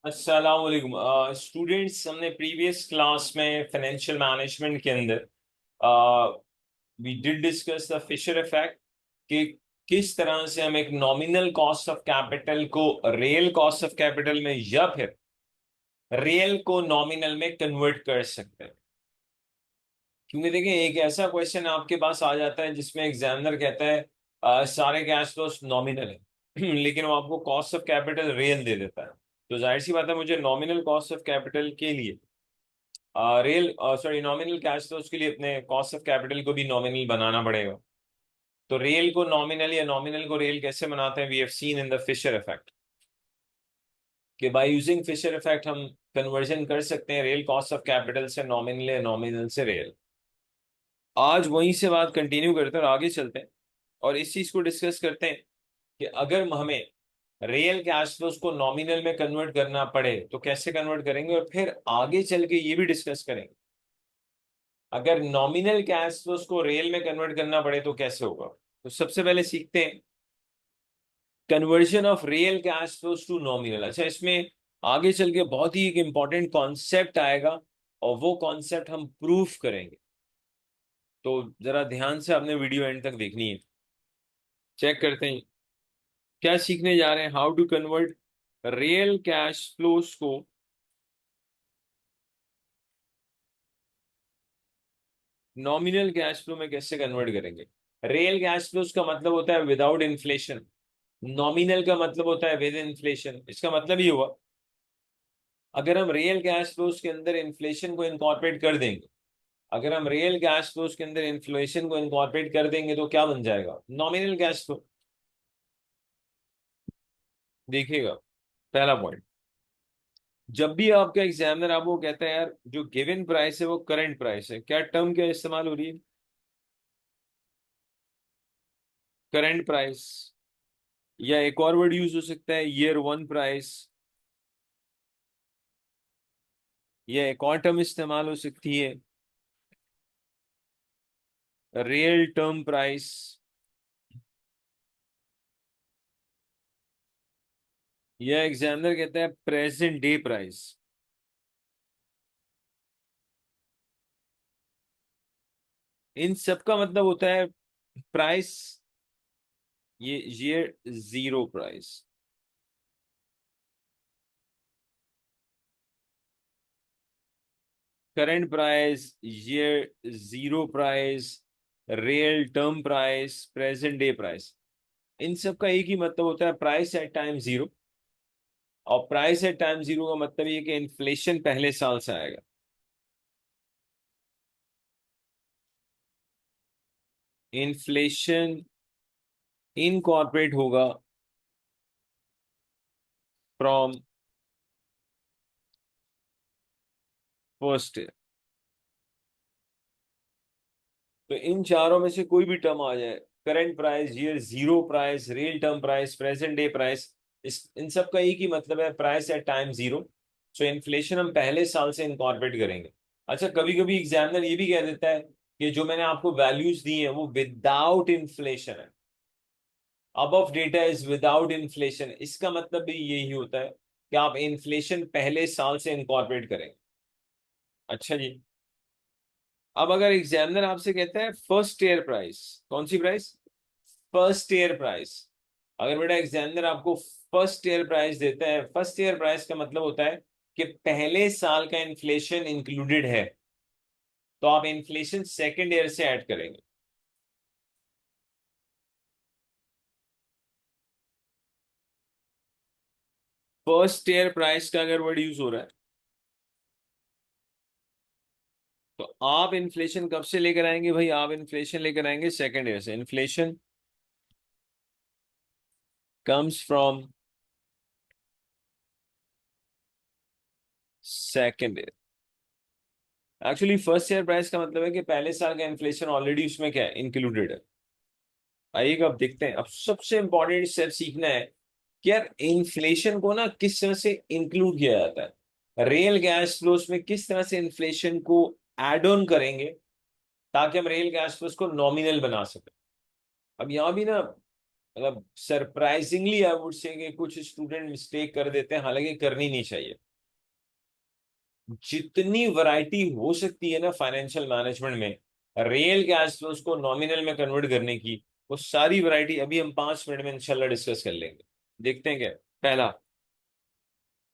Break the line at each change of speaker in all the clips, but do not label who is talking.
अस्सलाम वालेकुम स्टूडेंट्स। हमने प्रीवियस क्लास में फाइनेंशियल मैनेजमेंट के अंदर we did discuss the Fisher effect कि किस तरह से हम एक नॉमिनल कॉस्ट ऑफ कैपिटल को रियल कॉस्ट ऑफ कैपिटल में या फिर रियल को नॉमिनल में कन्वर्ट कर सकते हैं। क्योंकि देखिए, एक ऐसा क्वेश्चन आपके पास आ जाता है जिसमें एग्जामिनर कहता है सारे कैश फ्लोस नॉमिनल है लेकिन वो आपको कॉस्ट ऑफ कैपिटल रियल दे देता है। तो जाहिर सी बात है, मुझे नॉमिनल कॉस्ट ऑफ कैपिटल के लिए real sorry nominal cash flows के लिए अपने कॉस्ट ऑफ कैपिटल को भी नॉमिनल बनाना पड़ेगा। तो रियल को नॉमिनल या नॉमिनल को रियल कैसे बनाते हैं, we have seen in the Fisher effect कि बाय यूजिंग फिशर इफेक्ट हम कन्वर्जन कर सकते हैं रियल कॉस्ट ऑफ कैपिटल से नॉमिनल या नॉमिनल से रियल। आज वहीं से बात कंटिन्यू करते हैं और आगे चलते हैं और इस चीज को डिस्कस करते हैं कि अगर हमें रियल कैश फ्लोज को नॉमिनल में कन्वर्ट करना पड़े तो कैसे कन्वर्ट करेंगे, और फिर आगे चल के ये भी डिस्कस करेंगे अगर नॉमिनल कैश फ्लोज को रियल में कन्वर्ट करना पड़े तो कैसे होगा। तो सबसे पहले सीखते हैं conversion of real cash flows to nominal. अच्छा, इसमें आगे चल के बहुत ही एक इंपॉर्टेंट कॉन्सेप्ट आएगा और वो कॉन्सेप्ट हम प्रूफ करेंगे। तो जरा ध्यान से आपने वीडियो एंड तक देखनी है। चेक करते हैं क्या सीखने जा रहे हैं। How to convert real cash flows को नॉमिनल कैश फ्लो में कैसे कन्वर्ट करेंगे। रियल कैश फ्लोज का मतलब होता है विदाउट इन्फ्लेशन, नॉमिनल का मतलब होता है विद इन्फ्लेशन। इसका मतलब ये हुआ अगर हम रियल कैश फ्लोज के अंदर इन्फ्लेशन को इनकॉर्पोरेट कर देंगे, अगर हम रियल कैश फ्लोज के अंदर इन्फ्लेशन को इनकॉर्पोरेट कर देंगे तो क्या बन जाएगा, नॉमिनल कैश फ्लो। देखिएगा, पहला पॉइंट, जब भी आपका एग्जामिनर आपको कहता है यार जो गिवन प्राइस है वो करंट प्राइस है, क्या टर्म क्या इस्तेमाल हो रही है, करंट प्राइस। या एक और वर्ड यूज हो सकता है ईयर वन प्राइस, या एक और टर्म इस्तेमाल हो सकती है रियल टर्म प्राइस, या एग्जामिनर कहता है प्रेजेंट डे प्राइस। इन सब का मतलब होता है प्राइस, ये जीरो प्राइस, करंट प्राइस, ये zero price, real term price, present day price. इन सब का एक ही मतलब होता है प्राइस एट टाइम जीरो। और प्राइस एट टाइम जीरो का मतलब ये कि इन्फ्लेशन पहले साल से आएगा। इन्फ्लेशन इनकॉर्पोरेट होगा फ्रॉम फर्स्ट। तो इन चारों में से कोई भी टर्म आ जाए, current price, year zero price, real term price, present day price, इस इन सब का एक ही मतलब है price at time zero. So inflation हम पहले साल से इनकॉर्पोरेट करेंगे। अच्छा, कभी कभी एग्जामिनर ये भी कह देता है कि जो मैंने आपको वैल्यूज दी हैं वो विदाउट इन्फ्लेशन है, above data is without inflation. इसका मतलब भी यही होता है कि आप इन्फ्लेशन पहले साल से इनकॉर्पोरेट करें। अच्छा जी, अब अगर एग्जामिनर आपसे कहता है फर्स्ट ईयर प्राइस, कौन सी प्राइस, फर्स्ट ईयर प्राइस। अगर बेटा एग्जामिनर आपको फर्स्ट ईयर प्राइस देता है, फर्स्ट ईयर प्राइस का मतलब होता है कि पहले साल का इन्फ्लेशन इंक्लूडेड है, तो आप इन्फ्लेशन सेकेंड ईयर से ऐड करेंगे। फर्स्ट ईयर प्राइस का अगर वर्ड यूज हो रहा है तो आप इन्फ्लेशन कब से लेकर आएंगे भाई, आप इन्फ्लेशन लेकर आएंगे सेकेंड ईयर से। Inflation comes from second year. Actually first year price का मतलब है कि पहले साल का इन्फ्लेशन ऑलरेडी उसमें क्या है, इंक्लूडेड है। आइएगा अब देखते हैं, अब सबसे इंपॉर्टेंट स्टेप सीखना है कि यार इन्फ्लेशन को ना किस तरह से इंक्लूड किया जाता है, रियल कैश फ्लोस में किस तरह से इन्फ्लेशन को एड ऑन करेंगे ताकि हम रियल कैश फ्लोस को नॉमिनल बना सकें। अब यहाँ भी ना मतलब सरप्राइजिंगली आई वुड से कि कुछ स्टूडेंट मिस्टेक कर देते हैं, हालांकि करनी नहीं चाहिए। जितनी वैरायटी हो सकती है ना फाइनेंशियल मैनेजमेंट में, रियल कैश फ्लोज को नॉमिनल में कन्वर्ट करने की, वो सारी वैरायटी अभी हम 5 मिनट में इंशाल्लाह डिस्कस कर लेंगे। देखते हैं क्या। पहला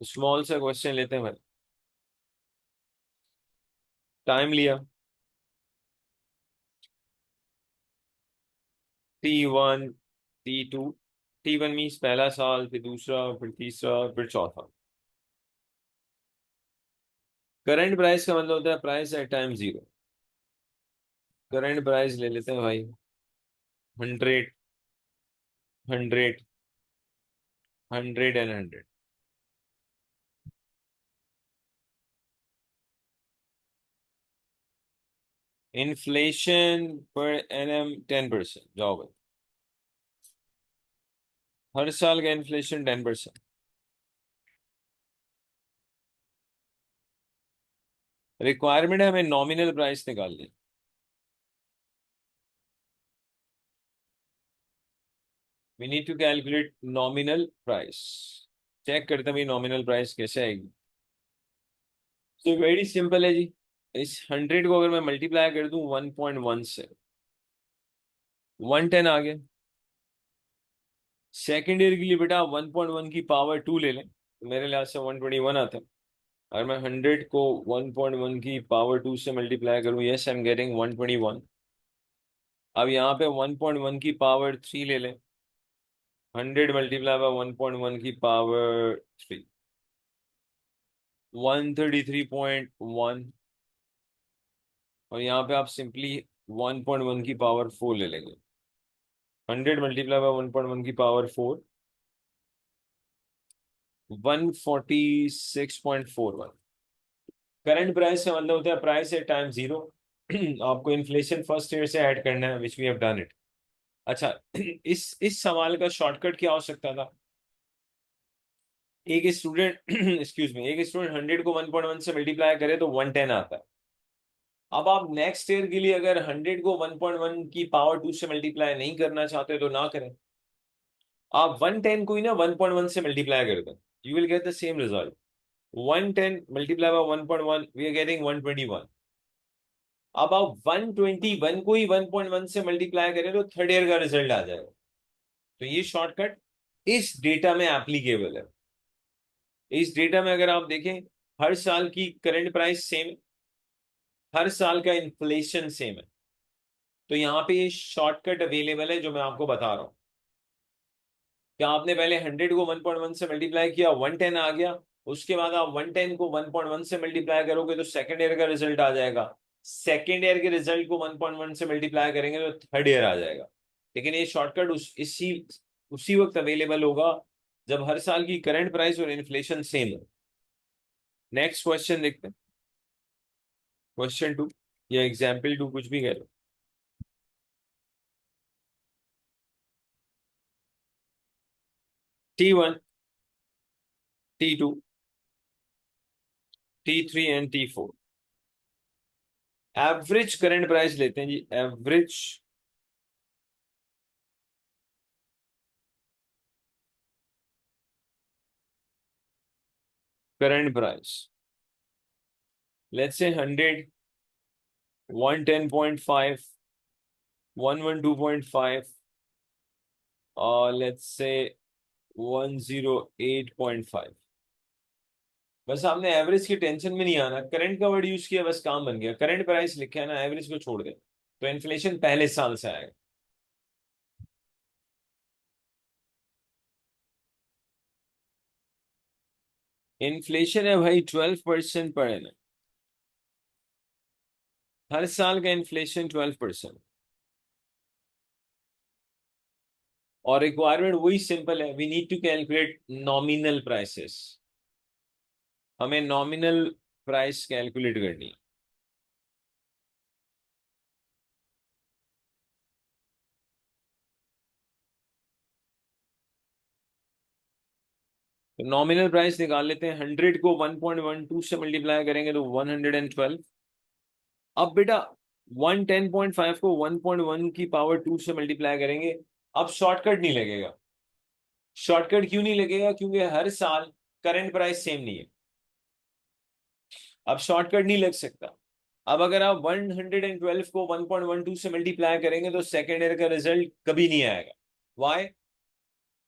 स्मॉल सा क्वेश्चन लेते हैं भाई, टाइम लिया। T1, T2, T1 मीन्स पहला साल, फिर दूसरा, फिर तीसरा, फिर चौथा। करंट प्राइस का मतलब होता है price at time zero. Current price ले लेते हैं भाई, 100, 100, 100 एंड 100। इन्फ्लेशन पर एनएम 10%, जाओ भाई। हर साल का इन्फ्लेशन 10%। रिक्वायरमेंट है हमें नॉमिनल प्राइस निकालनी। We need to calculate nominal price. Check करते हैं भाई नॉमिनल प्राइस कैसे आएगी। तो वेरी सिंपल है जी। इस 100 को अगर मैं मल्टीप्लाई कर दूं 1.1 से, 110 आ गया। सेकेंड ईयर के लिए बेटा 1.1 की पावर 2 ले लें, तो मेरे लिहाज से 121 आता है। अगर मैं 100 को 1.1 की पावर 2 से मल्टीप्लाई करूं, यस आई एम गेटिंग 121। अब यहाँ पे 1.1 की पावर 3 ले लें, 100 मल्टीप्लाई बाय 1.1 की पावर 3, 133.1। और यहाँ पे आप सिंपली 1.1 की पावर 4 ले लेंगे, 100 मल्टीप्लाई बाय 1.1 की पावर 4, 146.41। करंट प्राइस का मतलब होता है प्राइस एट टाइम जीरो। आपको इन्फ्लेशन फर्स्ट ईयर से ऐड करना है, which we have done it. अच्छा, इस सवाल का शॉर्टकट क्या हो सकता था। एक स्टूडेंट एक्सक्यूज मी, एक स्टूडेंट 100 को 1.1 से मल्टीप्लाई करे तो 110 आता है। अब आप नेक्स्ट ईयर के लिए अगर 100 को 1.1 की पावर 2 से मल्टीप्लाई नहीं करना चाहते तो ना करें। आप 110 को ही ना 1.1 से मल्टीप्लाई कर दें, you will get the same result. 110 multiply by 1.1, we are getting 121। अब आप 121 को ही 1.1 से मल्टीप्लाई करें तो थर्ड ईयर का रिजल्ट आ जाएगा। तो ये शॉर्टकट इस डेटा में एप्लीकेबल है। इस डेटा में अगर आप देखें, हर साल की करंट प्राइस सेम है, हर साल का इन्फ्लेशन सेम है। तो यहाँ पे ये शॉर्टकट अवेलेबल है जो मैं आपको बता रहा हूँ। क्या आपने पहले 100 को 1.1 से मल्टीप्लाई किया, 110 आ गया। उसके बाद आप 110 को 1.1 से मल्टीप्लाई करोगे तो सेकेंड ईयर का रिजल्ट आ जाएगा। सेकेंड ईयर के रिजल्ट को 1.1 से मल्टीप्लाई करेंगे तो थर्ड ईयर आ जाएगा। लेकिन ये शॉर्टकट उसी वक्त अवेलेबल होगा जब हर साल की करंट प्राइस और इन्फ्लेशन सेम है। नेक्स्ट क्वेश्चन देखते हैं, क्वेश्चन 2 या एग्जाम्पल 2, कुछ भी कह लो। T1, T2, T3 and T4। Average current price लेते हैं जी, average current price. Let's say 100, 110.5, 112.5 और लेट्स से 108.5। बस आपने एवरेज की टेंशन में नहीं आना, करंट का वर्ड यूज किया बस काम बन गया। करंट प्राइस लिखा है ना, एवरेज को छोड़ दे तो इन्फ्लेशन पहले साल से आएगा। इन्फ्लेशन है भाई 12% पर एनम। हर साल का इन्फ्लेशन 12%। और रिक्वायरमेंट वही सिंपल है, we need to calculate nominal prices. हमें नॉमिनल प्राइस कैलकुलेट करनी है। तो नॉमिनल प्राइस निकाल लेते हैं, 100 को 1.12 से मल्टीप्लाई करेंगे तो 112। अब बेटा 110.5 को 1.1 की पावर 2 से मल्टीप्लाई करेंगे, अब शॉर्टकट नहीं लगेगा। शॉर्टकट क्यों नहीं लगेगा? क्योंकि हर साल करंट प्राइस सेम नहीं है, अब शॉर्टकट नहीं लग सकता। अब अगर आप 112 को 1.12 से मल्टीप्लाई करेंगे तो सेकेंड ईयर का रिजल्ट कभी नहीं आएगा। वाई?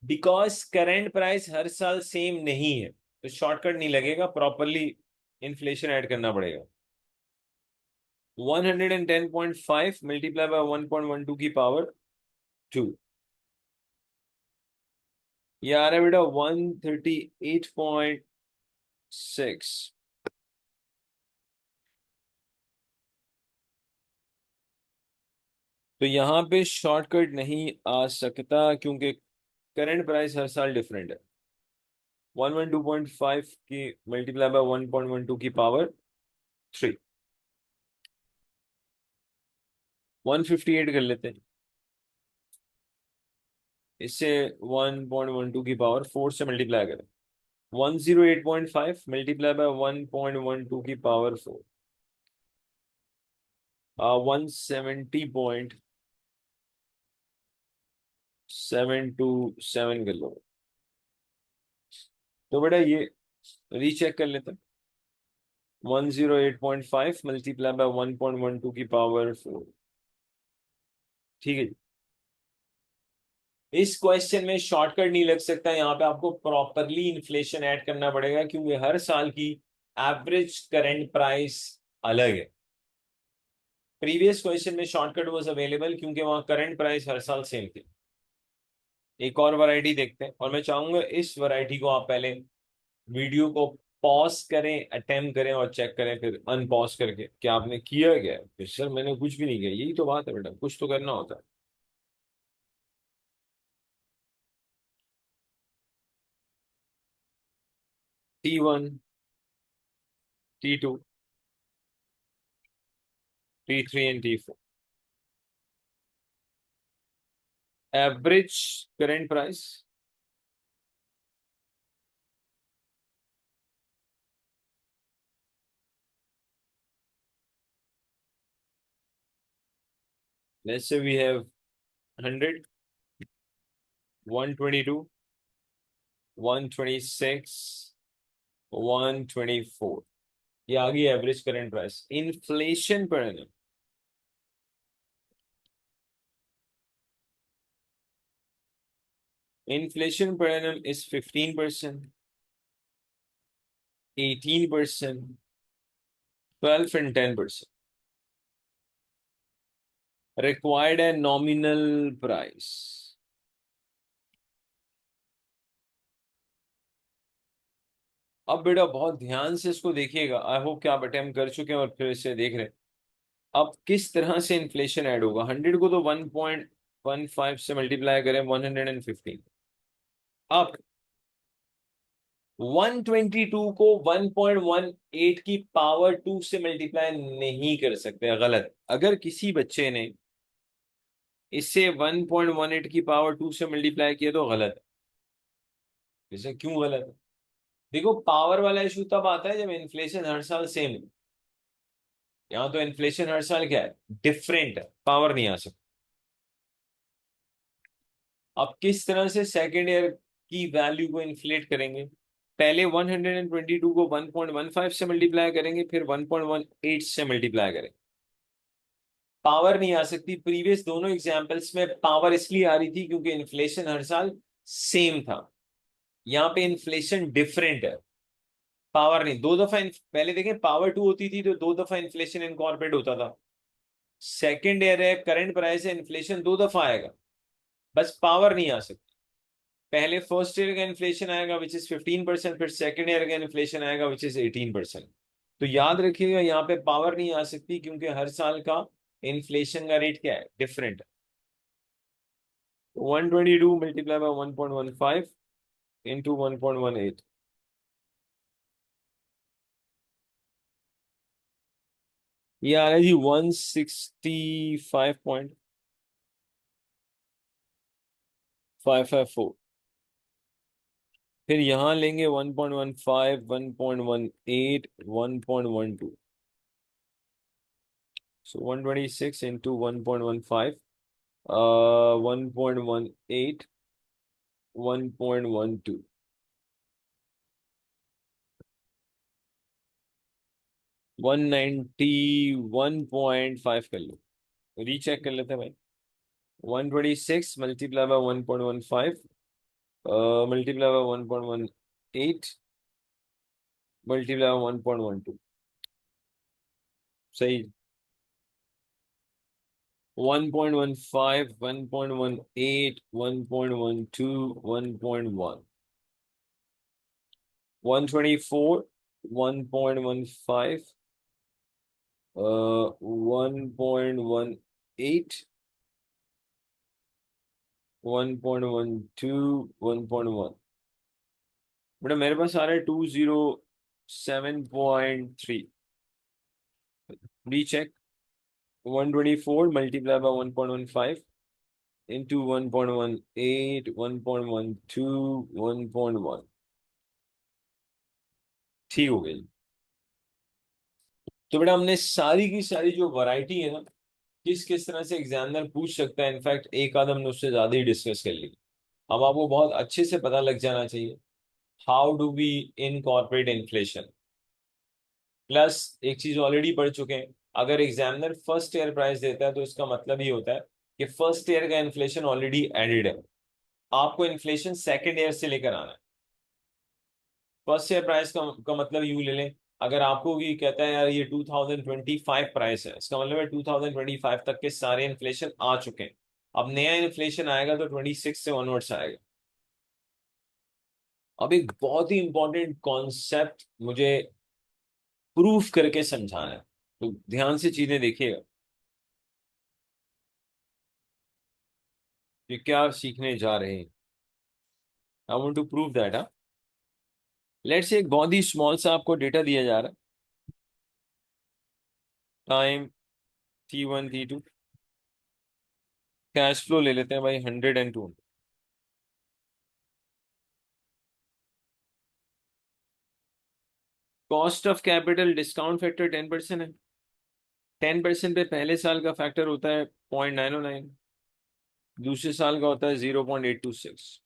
बिकॉज करंट प्राइस हर साल सेम नहीं है, तो शॉर्टकट नहीं लगेगा, प्रॉपरली इन्फ्लेशन ऐड करना पड़ेगा। 110.5 मल्टीप्लाई बाय 1.12 की पावर 2, ये आ रहा है बेटा 138.6। तो यहाँ पे शॉर्टकट नहीं आ सकता क्योंकि करंट प्राइस हर साल डिफरेंट है। 112.5 की मल्टीप्लाई बाय 1.12 की पावर 3, 158 कर लेते हैं। इससे 1.12 की पावर 4 से मल्टीप्लाई करें, 108.5 मल्टीप्लाई बाय 1.12 की पावर 4, 170.727 कर लो। तो बेटा ये रीचेक कर लेते हैं। 108.5 मल्टीप्लाई बाय 1.12 की पावर 4, ठीक है जी। इस क्वेश्चन में शॉर्टकट नहीं लग सकता, यहाँ पे आपको प्रॉपरली इन्फ्लेशन ऐड करना पड़ेगा क्योंकि हर साल की एवरेज करंट प्राइस अलग है। प्रीवियस क्वेश्चन में शॉर्टकट वाज अवेलेबल क्योंकि वहां करंट प्राइस हर साल सेम थी। एक और वैरायटी देखते हैं, और मैं चाहूंगा इस वैरायटी को आप पहले वीडियो को पॉज करें, अटेम्प्ट करें और चेक करें, फिर अनपॉज करके क्या आपने किया क्या है। फिर सर मैंने कुछ भी नहीं किया, यही तो बात है बेटा, कुछ तो करना होता है। T1, T2, T3 and T4, average current price, let's say we have 100, 122, 126, 124, ये आ गई average current price. Inflation per annum, inflation per annum is 15%, 18%, 12 and 10%। Required है नॉमिनल प्राइस। अब बेटा बहुत ध्यान से इसको देखिएगा, आई होप कि आप अटेम्प्ट कर चुके हैं और फिर इसे देख रहे हैं। अब किस तरह से इन्फ्लेशन ऐड होगा? 100 को तो 1.15 से मल्टीप्लाई करें, 115। अब 122 को 1.18 की पावर 2 से मल्टीप्लाई नहीं कर सकते, गलत। अगर किसी बच्चे ने इससे 1.18 की पावर 2 से मल्टीप्लाई किया तो गलत है। इसे क्यों गलत है? देखो पावर वाला इशू तब आता है जब इन्फ्लेशन हर साल सेम है। यहाँ तो इन्फ्लेशन हर साल क्या है, डिफरेंट है, पावर नहीं आ सकती। अब किस तरह से सेकेंड ईयर की वैल्यू को इन्फ्लेट करेंगे? पहले 122 को 1.15 से मल्टीप्लाई करेंगे, फिर 1.18 से मल्टीप्लाई करेंगे। पावर नहीं आ सकती। प्रीवियस दोनों एग्जाम्पल्स में पावर इसलिए आ रही थी क्योंकि इन्फ्लेशन हर साल सेम था। यहाँ पे इन्फ्लेशन डिफरेंट है, पावर नहीं। दो दफा पहले देखें, पावर 2 होती थी तो 2 दफा इन्फ्लेशन इनकॉर्पोरेट होता था। सेकेंड ईयर है, करंट प्राइस है, इन्फ्लेशन 2 दफा आएगा, बस पावर नहीं आ सकती। पहले फर्स्ट ईयर का इन्फ्लेशन आएगा विच इज 15%, फिर सेकेंड ईयर का इन्फ्लेशन आएगा विच इज 18%। तो याद रखिएगा यहाँ पे पावर नहीं आ सकती क्योंकि हर साल का इन्फ्लेशन का रेट क्या है, डिफरेंट है। 122 मल्टीप्लाई बाय 1.15 इंटू 1.18, ये आ रहा है जी 165.554। फिर यहाँ लेंगे 1.15, 1.18, 1.12, सो 126 इंटू 1.15, 1.18, 1.12, 191.5 कर लो, रीचेक कर लेते हैं भाई। 126 multiply by 1.15 multiply by 1.18 multiply by 1.12, सही। 1.15, 1.18, 1.12, 1.1, 124, 1.15, 1.18, 1.12, 1.1। बेटा मेरे पास आ रहा है 207.3। रीचेक। 124 मल्टीप्लाई बाय 1.15 into 1.18, 1.12, 1.1, ठीक हो गई। तो बेटा हमने सारी की सारी जो वैरायटी है ना, किस किस तरह से एग्जामिनर पूछ सकता है, इनफैक्ट एक आध हमने उससे ज्यादा ही डिस्कस कर ली। अब आपको बहुत अच्छे से पता लग जाना चाहिए how do we incorporate inflation. Plus एक चीज ऑलरेडी पढ़ चुके हैं, अगर एग्जामिनर फर्स्ट ईयर प्राइस देता है तो इसका मतलब ये होता है कि फर्स्ट ईयर का इन्फ्लेशन ऑलरेडी एडेड है। आपको इन्फ्लेशन सेकेंड ईयर से लेकर आना है। फर्स्ट ईयर प्राइस का मतलब यूं ले लें, अगर आपको ये कहता है यार ये 2025 प्राइस है, इसका मतलब है 2025 तक के सारे इन्फ्लेशन आ चुके हैं। अब नया इन्फ्लेशन आएगा तो 26 से ऑनवर्ड्स आएगा। अब एक बहुत ही इंपॉर्टेंट कॉन्सेप्ट मुझे प्रूफ करके समझाना है, तो ध्यान से चीजें देखिएगा कि क्या सीखने जा रहे हैं। I want to prove that. Let's say एक बहुत ही स्मॉल सा आपको डेटा दिया जा रहा है, time T1 T2, cash flow ले लेते हैं भाई 100 and 200। Cost of capital discount factor 10% है। 10% पे पहले साल का फैक्टर होता है 0.909, दूसरे साल का होता है 0.826।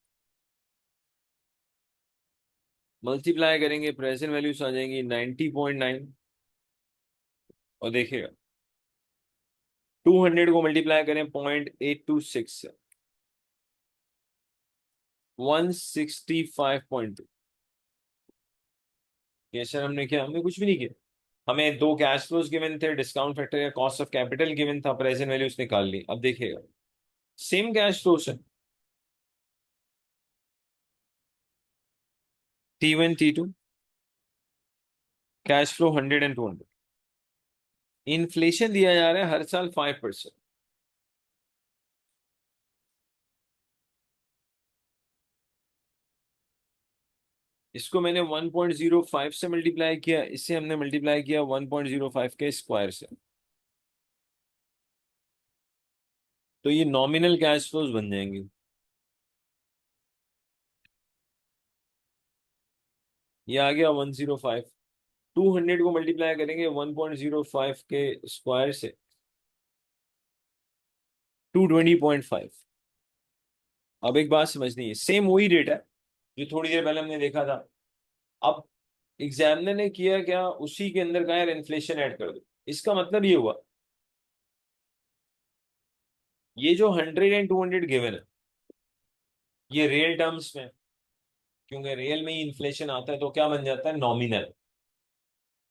मल्टीप्लाई करेंगे प्रेजेंट वैल्यूज आ जाएंगी 90.9। और देखिएगा 200 को मल्टीप्लाई करें 0.826 से, 165.2। ये सर हमने किया, हमने कुछ भी नहीं किया। हमें दो कैश फ्लोज गिवन थे, डिस्काउंट फैक्टर या कॉस्ट ऑफ कैपिटल गिवन था, प्रेजेंट वैल्यूज निकाल ली। अब देखिएगा सेम कैश फ्लोज है, T1 T2, cash flow 100 and 200। Inflation दिया जा रहा है हर साल 5%। इसको मैंने 1.05 से मल्टीप्लाई किया, इससे हमने मल्टीप्लाई किया 1.05 के स्क्वायर से, तो ये नॉमिनल कैश फ्लोज बन जाएंगे। ये आ गया 105। 200 को मल्टीप्लाई करेंगे 1.05 के स्क्वायर से, 220.5। अब एक बात समझनी है, सेम वही रेट है जो थोड़ी देर पहले हमने देखा था। अब एग्जामिनर ने किया क्या, उसी के अंदर का यार इन्फ्लेशन ऐड कर दो। इसका मतलब ये हुआ, ये जो 100 and 200 गिवन है ये रियल टर्म्स में, क्योंकि रियल में ही इन्फ्लेशन आता है तो क्या बन जाता है, नॉमिनल।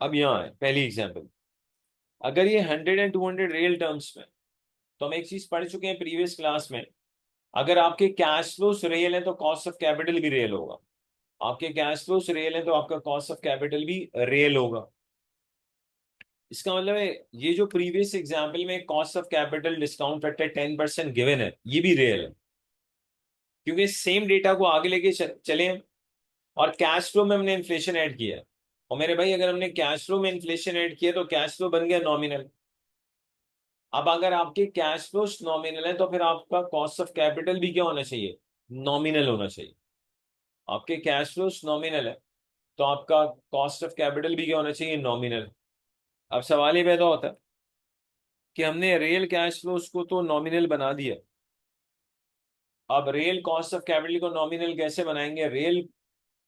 अब यहाँ है पहली एग्जाम्पल, अगर ये 100 and 200 रियल टर्म्स में, तो हम एक चीज पढ़ चुके हैं प्रीवियस क्लास में, अगर आपके कैश फ्लोस रियल है तो कॉस्ट ऑफ कैपिटल भी रियल होगा। आपके कैश फ्लोस रियल है तो आपका कॉस्ट ऑफ कैपिटल भी रियल होगा। इसका मतलब है ये जो प्रीवियस एग्जाम्पल में cost of capital discount factor 10% given है, ये भी रियल है, क्योंकि सेम डेटा को आगे लेके चले हैं और कैश फ्लो में हमने इन्फ्लेशन ऐड किया है। और मेरे भाई अगर हमने कैश फ्लो में इन्फ्लेशन ऐड किया तो कैश फ्लो बन गया नॉमिनल। अब अगर आपके कैश फ्लो नॉमिनल है तो फिर आपका कॉस्ट ऑफ कैपिटल भी क्या होना चाहिए, नॉमिनल होना चाहिए। आपके कैश फ्लो नॉमिनल है तो आपका कॉस्ट ऑफ कैपिटल भी क्या होना चाहिए, नॉमिनल। अब सवाल ये पैदा होता है कि हमने रियल कैश फ्लोस को तो नॉमिनल बना दिया, अब रियल कॉस्ट ऑफ कैपिटल को नॉमिनल कैसे बनाएंगे? रियल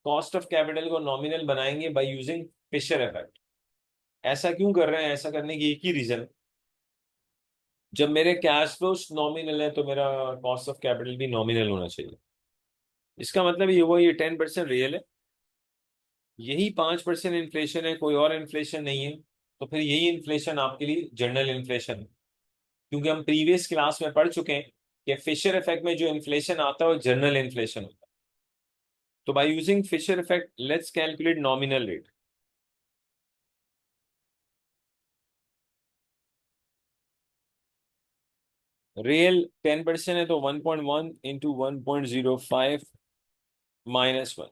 कॉस्ट ऑफ कैपिटल को नॉमिनल बनाएंगे बाय यूजिंग फिशर इफेक्ट। ऐसा क्यों कर रहे हैं? ऐसा करने की एक ही रीजन है, जब मेरे कैश फ्लोस नॉमिनल है तो मेरा कॉस्ट ऑफ कैपिटल भी नॉमिनल होना चाहिए। इसका मतलब ये हुआ, ये 10% रियल है, यही 5% इन्फ्लेशन है, कोई और इन्फ्लेशन नहीं है, तो फिर यही इन्फ्लेशन आपके लिए जनरल इन्फ्लेशन है। क्योंकि हम प्रीवियस क्लास में पढ़ चुके हैं कि फिशर इफेक्ट में जो इन्फ्लेशन आता है वो जनरल इन्फ्लेशन होता है। तो by using Fisher effect let's calculate nominal rate. Real 10% है तो 1.1 इंटू 1.05 -1,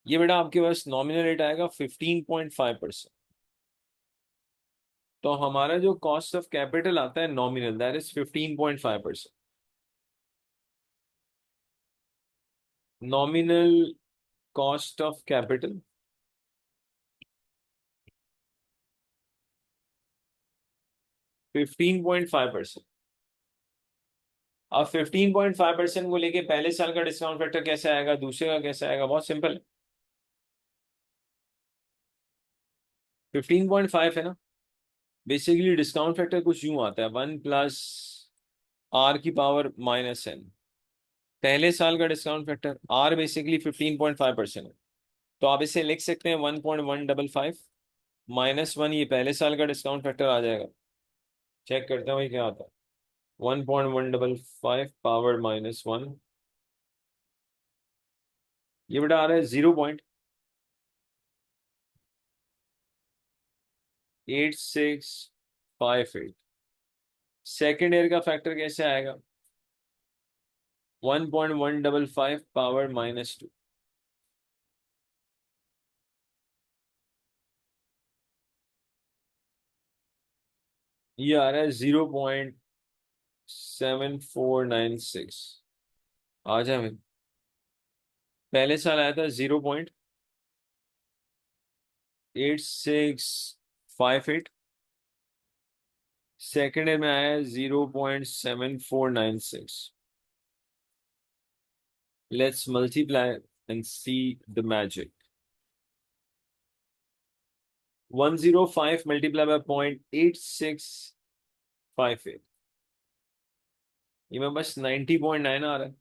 ये बेटा आपके पास नॉमिनल रेट आएगा 15.5%। तो हमारा जो कॉस्ट ऑफ कैपिटल आता है nominal, that is 15.5%। Nominal cost of capital 15.5%। अब 15.5% को लेके पहले साल का डिस्काउंट फैक्टर कैसे आएगा, दूसरे का कैसे आएगा? बहुत सिंपल है, 15.5 है ना। बेसिकली डिस्काउंट फैक्टर कुछ यूं आता है, 1 + r⁻⁻n। पहले साल का डिस्काउंट फैक्टर r बेसिकली 15.5% है, तो आप इसे लिख सकते हैं 1.155 -1, ये पहले साल का डिस्काउंट फैक्टर आ जाएगा। चेक करते हैं भाई क्या आता है। 1.155 पावर -1, ये बेटा आ रहा है 0.8658। सेकेंड ईयर का फैक्टर कैसे आएगा? 1.155 पावर -2, ये आ रहा है 0.7496। आ जाए भाई, पहले साल आया था 0.8658, सेकेंड ईयर में आया है 0.7496। Let's multiply and see the magic. 105 multiply by 0.8658, ये मैं बस 90.9 आ रहा है।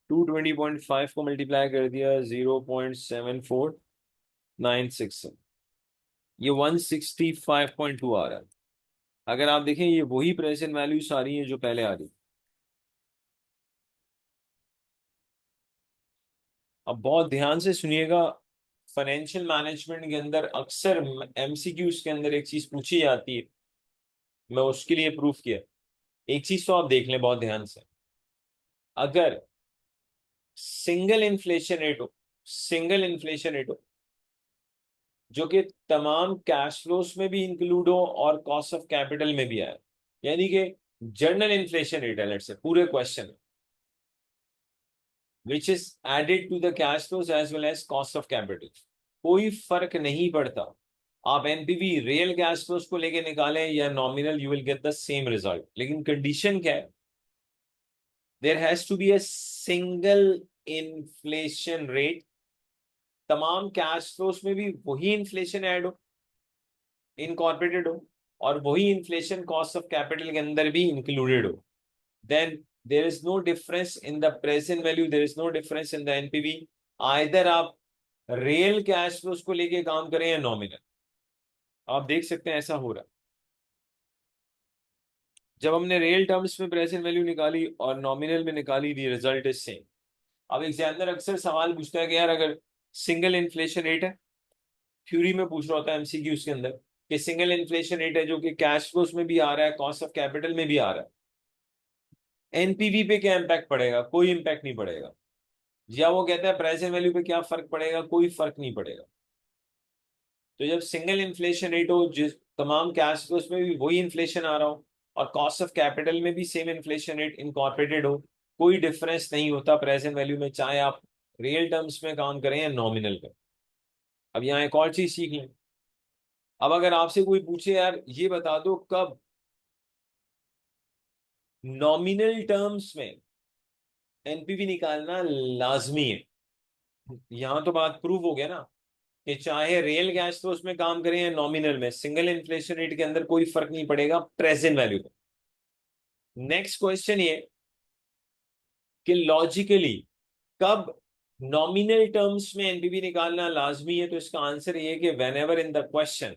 220.5 को मल्टीप्लाई कर दिया 0.7496 से, ये 165.2 आ रहा है। अगर आप देखें ये वही प्रेजेंट वैल्यूज आ रही हैं जो पहले आ रही। अब बहुत ध्यान से सुनिएगा, फाइनेंशियल मैनेजमेंट के अंदर अक्सर एमसीक्यूज के अंदर एक चीज पूछी जाती है, मैं उसके लिए प्रूफ किया। एक चीज तो आप देख लें बहुत ध्यान से, अगर सिंगल इन्फ्लेशन रेट हो, सिंगल इन्फ्लेशन रेट हो जो कि तमाम कैश फ्लोस में भी इंक्लूड हो और कॉस्ट ऑफ कैपिटल में भी आए, यानी कि जनरल इन्फ्लेशन रेट है लेट्स से पूरे question, which is added to the cash flows as well as cost of capital, कोई फर्क नहीं पड़ता आप एनपीवी रियल कैश फ्लोस को लेके निकालें या nominal, you will get the same result. लेकिन कंडीशन क्या है? There has to be a single inflation rate, तमाम कैश फ्लोस में भी वही इन्फ्लेशन ऐड हो, इनकॉर्पोरेटेड हो, और वही इन्फ्लेशन कॉस्ट ऑफ कैपिटल के अंदर भी इंक्लूडेड हो। Then there is no difference in the present value, there is no difference in the NPV. Either आप रियल कैश फ्लोस को लेके काम करें या नॉमिनल, आप देख सकते हैं ऐसा हो रहा है। जब हमने रियल टर्म्स में प्रेजेंट वैल्यू निकाली और नॉमिनल में निकाली, दी रिजल्ट इज सेम। अब एग्जामिनर अक्सर सवाल पूछता है कि यार अगर सिंगल इन्फ्लेशन रेट है, थ्योरी में पूछ रहा होता है एमसीक्यूज के अंदर, कि सिंगल इन्फ्लेशन रेट है जो कि कैश फ्लोस में भी आ रहा है, कॉस्ट ऑफ कैपिटल में भी आ रहा है, एनपीवी पे क्या इंपैक्ट पड़ेगा? कोई इंपैक्ट नहीं पड़ेगा। या वो कहता है प्रेजेंट वैल्यू पे क्या फर्क पड़ेगा? कोई फर्क नहीं पड़ेगा। तो जब सिंगल इन्फ्लेशन रेट हो, जिस तमाम कैश फ्लोस में भी वही इन्फ्लेशन आ रहा हो और कॉस्ट ऑफ कैपिटल में भी सेम इन्फ्लेशन रेट इनकॉर्पोरेटेड हो, कोई डिफरेंस नहीं होता प्रेजेंट वैल्यू में, चाहे आप रियल टर्म्स में काम करें या नॉमिनल में। अब यहाँ एक और चीज सीख लें। अब अगर आपसे कोई पूछे यार ये बता दो कब नॉमिनल टर्म्स में एनपीवी निकालना लाजमी है। यहां तो बात प्रूव हो गया ना कि चाहे रियल कैश फ्लो उसमें काम करें या नॉमिनल में, सिंगल इन्फ्लेशन रेट के अंदर कोई फर्क नहीं पड़ेगा प्रेजेंट वैल्यू को। नेक्स्ट क्वेश्चन ये कि लॉजिकली कब नॉमिनल टर्म्स में एनपीवी निकालना लाजमी है, तो इसका आंसर ये है कि when ever in the question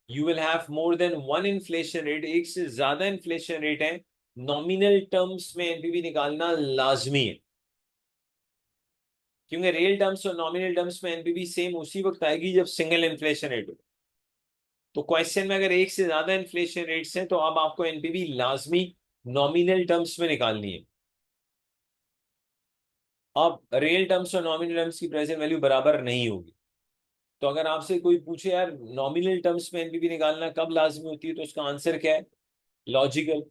you will have more than one inflation rate, एक से ज्यादा इन्फ्लेशन रेट है, नॉमिनल टर्म्स में एनपीवी निकालना लाजमी है। क्योंकि रियल टर्म्स और नॉमिनल टर्म्स में एनपीवी सेम उसी वक्त आएगी जब सिंगल इन्फ्लेशन रेट हो। तो क्वेश्चन में अगर एक से ज्यादा इन्फ्लेशन रेट्स हैं तो अब आपको एनपीवी लाजमी नॉमिनल टर्म्स में निकालनी है। अब रियल टर्म्स और नॉमिनल टर्म्स की प्रेजेंट वैल्यू बराबर नहीं होगी। तो अगर आपसे कोई पूछे यार नॉमिनल टर्म्स में एनपीवी निकालना कब लाजमी होती है, तो उसका आंसर क्या है? लॉजिकल,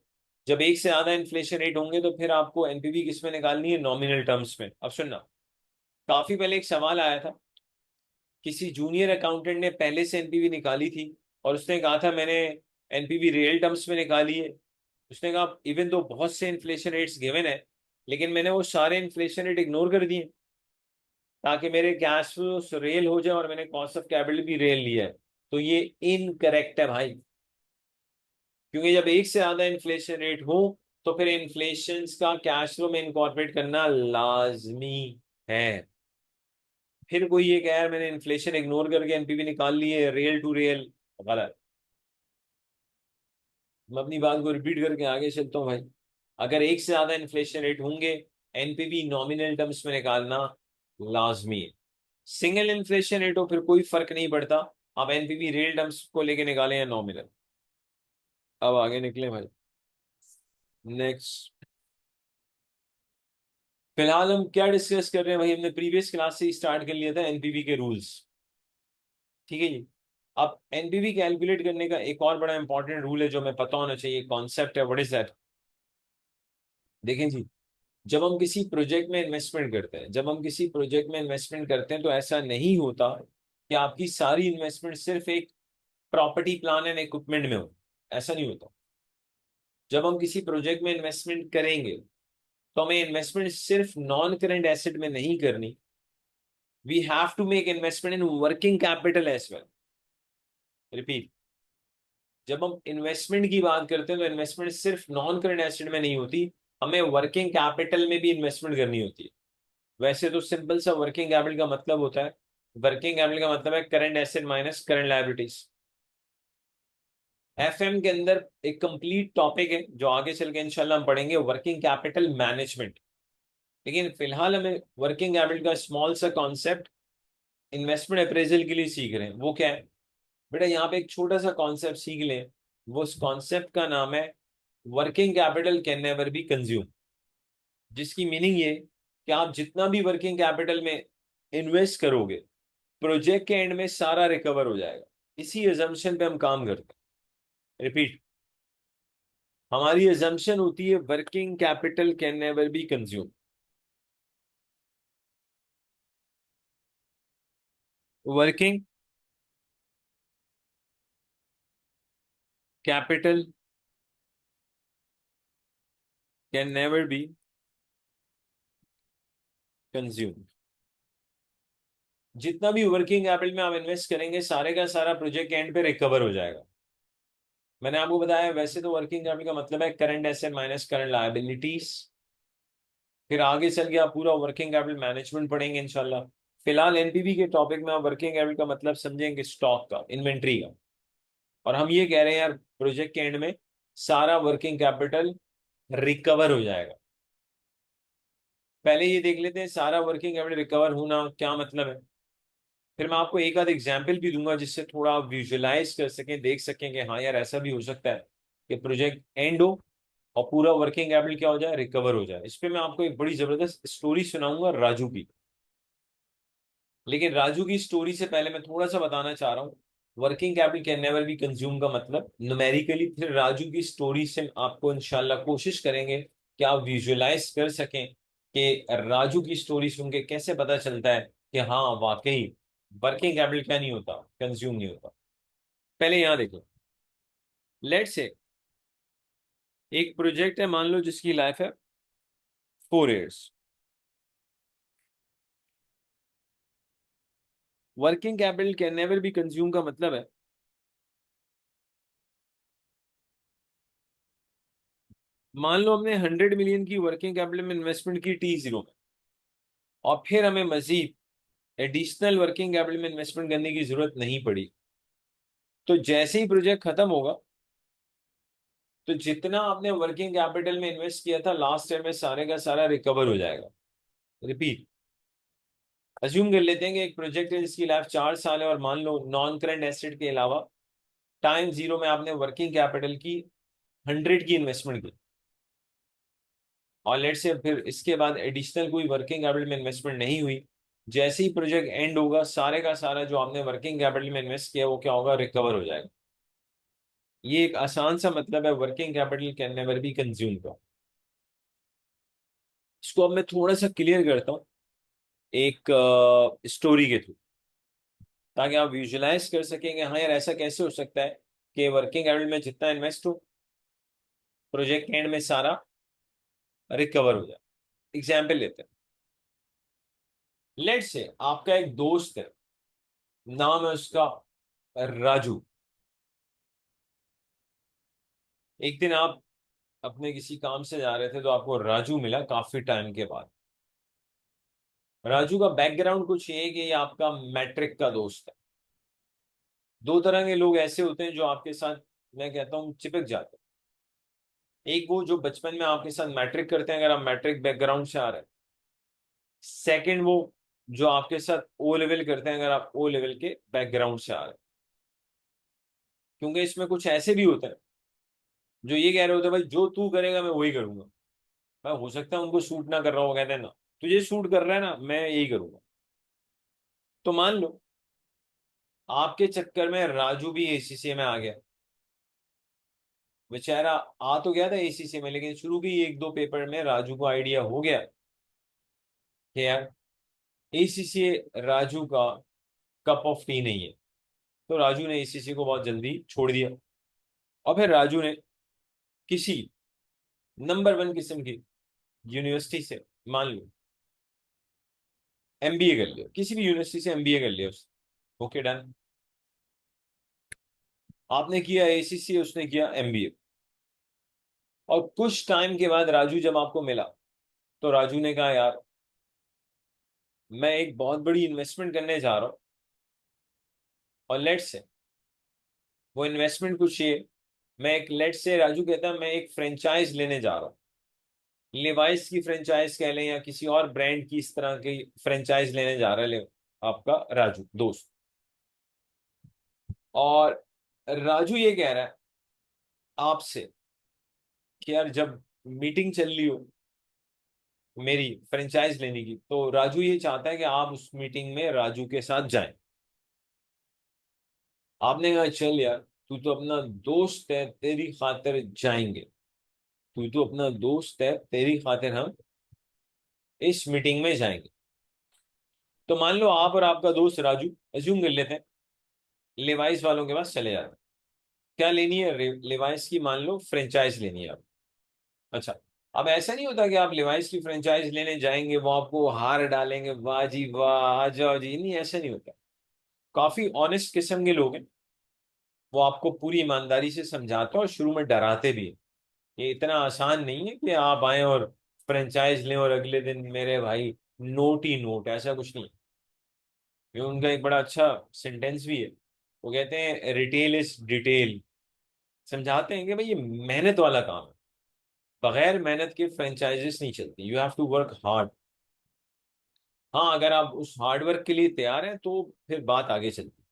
जब एक से ज्यादा इन्फ्लेशन रेट होंगे तो फिर आपको एनपीवी किस में निकालनी है? नॉमिनल टर्म्स में। अब सुनना, काफी पहले एक सवाल आया था, किसी जूनियर अकाउंटेंट ने पहले से एनपीवी निकाली थी और उसने कहा था मैंने एनपीवी रियल टर्म्स में निकाली है। उसने कहा इवन तो बहुत से इन्फ्लेशन रेट्स गिवन है, लेकिन मैंने वो सारे इन्फ्लेशन रेट इग्नोर कर दिए ताकि मेरे कैश फ्लो रियल हो जाए और मैंने कॉस्ट ऑफ कैपिटल भी रियल लिया है। तो ये इनकरेक्ट है भाई, क्योंकि जब एक से ज्यादा इन्फ्लेशन रेट हो तो फिर इन्फ्लेशन का कैश फ्लो में इनकॉर्पोरेट करना लाजमी है। फिर कोई ये कह यार मैंने इन्फ्लेशन इग्नोर करके एनपीवी निकाल ली है रियल टू रियल, गलत। मैं अपनी बात को रिपीट करके आगे चलता हूँ भाई। अगर एक से ज्यादा इन्फ्लेशन रेट होंगे, एनपीवी नॉमिनल टर्म्स में निकालना लाजमी है। सिंगल इन्फ्लेशन रेट हो फिर कोई फर्क नहीं पड़ता, आप एनपीवी रियल टर्म्स को लेके निकालें या नॉमिनल। अब आगे निकले भाई। नेक्स्ट, फिलहाल हम क्या डिस्कस कर रहे हैं भाई? हमने प्रीवियस क्लास से स्टार्ट कर लिया था एनपीवी के रूल्स। ठीक है जी। अब एनपीवी कैलकुलेट करने का एक और बड़ा इंपॉर्टेंट रूल है जो हमें पता होना चाहिए, कॉन्सेप्ट है। What is that? देखें जी, जब हम किसी प्रोजेक्ट में इन्वेस्टमेंट करते हैं, जब हम किसी प्रोजेक्ट में इन्वेस्टमेंट करते हैं तो ऐसा नहीं होता कि आपकी सारी इन्वेस्टमेंट सिर्फ एक प्रॉपर्टी प्लान एंड इक्विपमेंट में हो। ऐसा नहीं होता। जब हम किसी प्रोजेक्ट में इन्वेस्टमेंट करेंगे तो हमें इन्वेस्टमेंट सिर्फ नॉन करेंट एसेट में नहीं करनी, we have to make investment in working capital as well. Repeat, जब हम इन्वेस्टमेंट की बात करते हैं तो इन्वेस्टमेंट सिर्फ नॉन करेंट एसेट में नहीं होती, हमें वर्किंग कैपिटल में भी इन्वेस्टमेंट करनी होती है। वैसे तो सिंपल सा वर्किंग कैपिटल का मतलब होता है, वर्किंग कैपिटल का मतलब है current asset minus current liabilities. FM के अंदर एक कंप्लीट टॉपिक है जो आगे चल के इंशाल्लाह हम पढ़ेंगे, वर्किंग कैपिटल मैनेजमेंट। लेकिन फिलहाल हमें वर्किंग कैपिटल का स्मॉल सा कॉन्सेप्ट इन्वेस्टमेंट अप्रेजल के लिए सीख रहे हैं। वो क्या है बेटा? यहाँ पे एक छोटा सा कॉन्सेप्ट सीख लें। वो उस कॉन्सेप्ट का नाम है working capital can never be consume. जिसकी मीनिंग ये कि आप जितना भी वर्किंग कैपिटल में इन्वेस्ट करोगे, प्रोजेक्ट के एंड में सारा रिकवर हो जाएगा। इसी एजम्पशन पे हम काम करते हैं। रिपीट, हमारी एजम्पशन होती है working capital can never be consume. Working capital can never be consume. जितना भी वर्किंग कैपिटल में आप इन्वेस्ट करेंगे सारे का सारा प्रोजेक्ट के एंड पे रिकवर हो जाएगा। मैंने आपको बताया वैसे तो वर्किंग कैपिटल का मतलब है current asset minus current liabilities. फिर आगे चल के आप पूरा वर्किंग कैपिटल मैनेजमेंट पढ़ेंगे इंशाल्लाह। फिलहाल एनपीवी के टॉपिक में आप वर्किंग कैपिटल का मतलब समझेंगे स्टॉक का, इन्वेंट्री का। और हम ये कह रहे हैं यार प्रोजेक्ट के एंड में सारा वर्किंग कैपिटल रिकवर हो जाएगा। पहले ये देख लेते हैं सारा वर्किंग कैपिटल रिकवर होना क्या मतलब है। फिर मैं आपको एक आध एग्जाम्पल भी दूंगा जिससे थोड़ा आप विजुअलाइज कर सकें, देख सकें कि हाँ यार ऐसा भी हो सकता है कि प्रोजेक्ट एंड हो और पूरा वर्किंग कैपिटल क्या हो जाए? रिकवर हो जाए। इस पे मैं आपको एक बड़ी जबरदस्त स्टोरी सुनाऊंगा राजू की। लेकिन राजू की स्टोरी से पहले मैं थोड़ा सा बताना चाह रहा हूँ working capital can never be consume का मतलब न्यूमेरिकली। फिर राजू की स्टोरी से आपको इंशाल्लाह कोशिश करेंगे कि आप विजुअलाइज कर सकें कि राजू की स्टोरी सुन के कैसे पता चलता है कि हाँ वाकई वर्किंग कैपिटल क्या नहीं होता? कंज्यूम नहीं होता। पहले यहां देखो, लेट्स से एक प्रोजेक्ट है, मान लो, जिसकी लाइफ है 4 years। Working capital can never be consume का मतलब है, मान लो हमने 100 million की वर्किंग कैपिटल में इन्वेस्टमेंट की T0 में, और फिर हमें मजीद एडिशनल वर्किंग कैपिटल में इन्वेस्टमेंट करने की जरूरत नहीं पड़ी, तो जैसे ही प्रोजेक्ट खत्म होगा, तो जितना आपने वर्किंग कैपिटल में इन्वेस्ट किया था लास्ट ईयर में, सारे का सारा रिकवर हो जाएगा। रिपीट, अज्यूम कर लेते हैं कि एक प्रोजेक्ट है जिसकी लाइफ 4 साल है, और मान लो नॉन करंट एसेट के अलावा टाइम जीरो में आपने वर्किंग कैपिटल की 100 की इन्वेस्टमेंट की, और लेट से फिर इसके बाद एडिशनल कोई वर्किंग कैपिटल में इन्वेस्टमेंट नहीं हुई। जैसे ही प्रोजेक्ट एंड होगा, सारे का सारा जो आपने वर्किंग कैपिटल में इन्वेस्ट किया वो क्या होगा, रिकवर हो जाएगा। ये एक आसान सा मतलब है working capital can never be consume का। इसको अब मैं थोड़ा सा क्लियर करता हूँ एक स्टोरी के थ्रू, ताकि आप विजुलाइज कर सकेंगे, हाँ यार ऐसा कैसे हो सकता है कि वर्किंग कैपिटल में जितना इन्वेस्ट हो, प्रोजेक्ट एंड में सारा रिकवर हो जाए। एग्जाम्पल लेते हैं, लेट से आपका एक दोस्त है, नाम है उसका राजू। एक दिन आप अपने किसी काम से जा रहे थे, तो आपको राजू मिला काफी टाइम के बाद। राजू का बैकग्राउंड कुछ ये है कि ये आपका मैट्रिक का दोस्त है। दो तरह के लोग ऐसे होते हैं जो आपके साथ, मैं कहता हूँ, चिपक जाते हैं। एक वो जो बचपन में आपके साथ मैट्रिक करते हैं, अगर आप मैट्रिक बैकग्राउंड से आ रहे हैं। सेकंड वो जो आपके साथ ओ लेवल करते हैं, अगर आप ओ लेवल के बैकग्राउंड से आ रहे हैं। क्योंकि इसमें कुछ ऐसे भी होते हैं जो ये कह रहे होते हैं, भाई जो तू करेगा मैं वही करूंगा। भाई हो सकता है उनको सूट ना कर रहा हो, कहते हैं ना तुझे सूट कर रहा है ना, मैं यही करूंगा। तो मान लो आपके चक्कर में राजू भी एसीसी में आ गया। बेचारा आ तो गया था एसीसी में, लेकिन शुरू के एक दो पेपर में राजू को आइडिया हो गया कि यार एसीसी राजू का कप ऑफ टी नहीं है। तो राजू ने एसीसी को बहुत जल्दी छोड़ दिया, और फिर राजू ने किसी नंबर 1 किस्म की यूनिवर्सिटी से, मान लो, एमबीए कर लिया, किसी भी यूनिवर्सिटी से एमबीए कर लिया उसने। Okay done. आपने किया एसीसी, उसने किया एमबीए। और कुछ टाइम के बाद राजू जब आपको मिला, तो राजू ने कहा यार मैं एक बहुत बड़ी इन्वेस्टमेंट करने जा रहा हूँ, और लेट से वो इन्वेस्टमेंट कुछ ये, मैं एक, लेट से राजू कहता है मैं एक फ्रेंचाइज लेने जा रहा हूँ। लिवाइस की फ्रेंचाइज कह लें, या किसी और ब्रांड की इस तरह की फ्रेंचाइज लेने जा रहा है आपका राजू दोस्त। और राजू ये कह रहा है आपसे कि यार जब मीटिंग चल रही हो मेरी फ्रेंचाइज लेने की, तो राजू ये चाहता है कि आप उस मीटिंग में राजू के साथ जाएं। आपने कहा चल यार, तू तो अपना दोस्त है, तेरी खातिर जाएंगे। तू तो अपना दोस्त है, तेरी खातिर हम इस मीटिंग में जाएंगे। तो मान लो आप और आपका दोस्त राजू, अज्यूम कर लेते हैं, लेवाइस वालों के पास चले जाते हैं। क्या लेनी है, लेवाइस की मान लो फ्रेंचाइज लेनी है आप। अच्छा, अब ऐसा नहीं होता कि आप लिवाइस की फ्रेंचाइज लेने जाएंगे, वो आपको हार डालेंगे, वाह जी वाह आ जाओ जी, नहीं ऐसा नहीं होता। काफी ऑनेस्ट किस्म के लोग हैं, वो आपको पूरी ईमानदारी से समझाते हैं और शुरू में डराते भी हैं। ये इतना आसान नहीं है कि आप आए और फ्रेंचाइज लें और अगले दिन मेरे भाई नोट ही नोट, ऐसा कुछ नहीं। ये उनका एक बड़ा अच्छा सेंटेंस भी है। वो कहते हैं रिटेल इज डिटेल। समझाते हैं कि भाई ये मेहनत वाला काम है, बगैर मेहनत के फ्रेंचाइजेस नहीं चलती, you have to work hard. हाँ, अगर आप उस हार्डवर्क के लिए तैयार हैं तो फिर बात आगे चलती।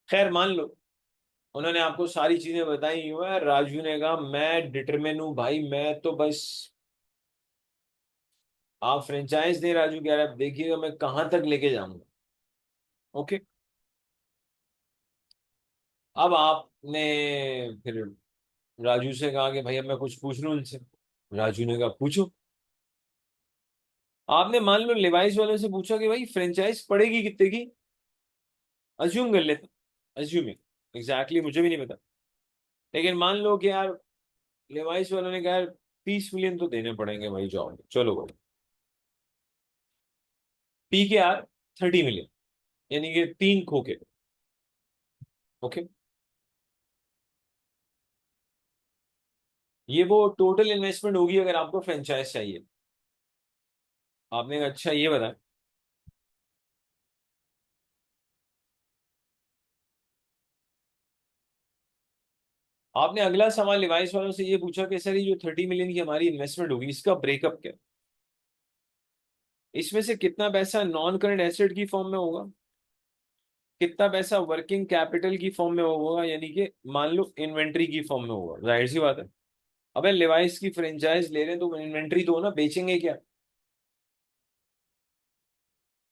खैर मान लो उन्होंने आपको सारी चीजें बताई हुआ है, राजू ने कहा मैं डिटरमिन हूं भाई, मैं तो बस, आप फ्रेंचाइज दें, राजू कह रहा है देखिएगा मैं कहां तक लेके जाऊंगा। ओके, अब आपने फिर राजू से कहा कि भैया मैं कुछ पूछ लूं उनसे। राजू ने कहा पूछो। आपने मान लो लिवाइस वाले से पूछा कि भाई फ्रेंचाइज पड़ेगी कितने की, अज्यूम कर लेते, अज्यूमिंग, एग्जैक्टली मुझे भी नहीं पता, लेकिन मान लो कि यार लेवाइस वालों ने कहा 30 मिलियन तो देने पड़ेंगे भाई जॉब, चलो भाई। पी के आर 30 मिलियन, यानी कि 3 खोखे। ओके, ये वो टोटल इन्वेस्टमेंट होगी अगर आपको फ्रेंचाइज चाहिए। आपने कहा अच्छा ये बताया। आपने अगला सवाल डिवाइस वालों से ये पूछा कि सर ये जो 30 मिलियन की हमारी इन्वेस्टमेंट होगी इसका ब्रेकअप क्या, इसमें से कितना पैसा नॉन करंट एसेट की फॉर्म में होगा, कितना पैसा वर्किंग कैपिटल की फॉर्म में होगा, यानी कि मान लो इन्वेंट्री की फॉर्म में होगा। जाहिर सी बात है, अबे लिवाइस की फ्रेंचाइज ले रहे हैं तो इन्वेंट्री तो ना बेचेंगे क्या।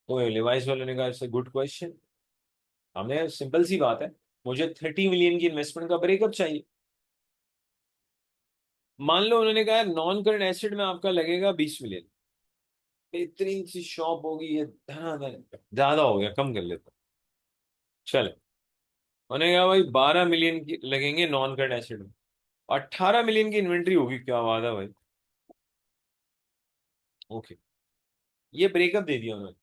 तो लिवाइस वालों ने कहा इट्स गुड क्वेश्चन। हमने सिंपल सी बात है, मुझे 30 मिलियन की इन्वेस्टमेंट का ब्रेकअप चाहिए। मान लो उन्होंने कहा नॉन करंट एसेट में आपका लगेगा 20 मिलियन। बेहतरीन सी शॉप होगी ये, धनाधन ज्यादा हो गया, कम कर लेते चले। उन्होंने कहा भाई 12 मिलियन की लगेंगे नॉन करंट एसेट में, 18 मिलियन की इन्वेंट्री होगी, क्या बात है भाई। ओके, ये ब्रेकअप दे दिया उन्होंने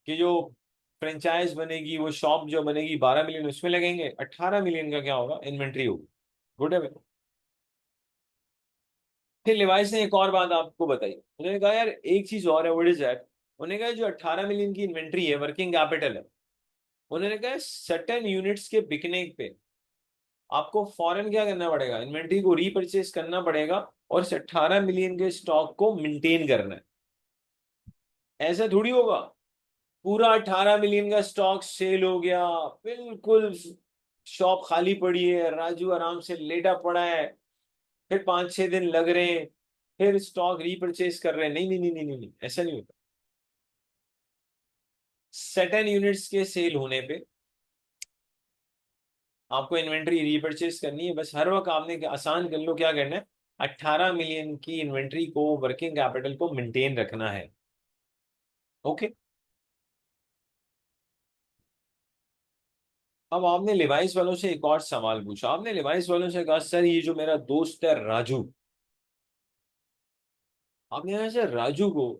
कि जो फ्रेंचाइज बनेगी, वो शॉप जो बनेगी 12 मिलियन उसमें लगेंगे, 18 मिलियन का क्या होगा इन्वेंट्री होगी। गुड है भाई। फिर लिवाइस ने एक और बात आपको बताई, उन्होंने कहा यार एक चीज और है, व्हाट इज दैट। उन्होंने कहा जो 18 मिलियन की इन्वेंट्री है वर्किंग कैपिटल है, उन्होंने कहा सर्टेन यूनिट्स के बिकने पे आपको फॉरेन क्या करना पड़ेगा, इन्वेंट्री को रीपरचेस करना पड़ेगा और इस 18 मिलियन के स्टॉक को मेंटेन करना है। ऐसा थोड़ी होगा पूरा 18 मिलियन का स्टॉक सेल हो गया, बिल्कुल शॉप खाली पड़ी है, राजू आराम से लेटा पड़ा है, फिर 5-6 दिन लग रहे हैं, फिर स्टॉक रीपरचेस कर रहे हैं। नहीं नहीं नहीं नहीं नहीं नहीं, ऐसा नहीं होता। सर्टेन यूनिट्स के सेल होने पे आपको इन्वेंट्री रीपरचेस करनी है, बस हर वक्त आपने आसान कर लो क्या करना है, 18 मिलियन की इन्वेंट्री को वर्किंग कैपिटल को मेंटेन रखना है। ओके, अब आपने लिवाइस वालों से एक और सवाल पूछा। आपने लिवाइस वालों से कहा सर ये जो मेरा दोस्त है राजू, आपने कहा सर राजू को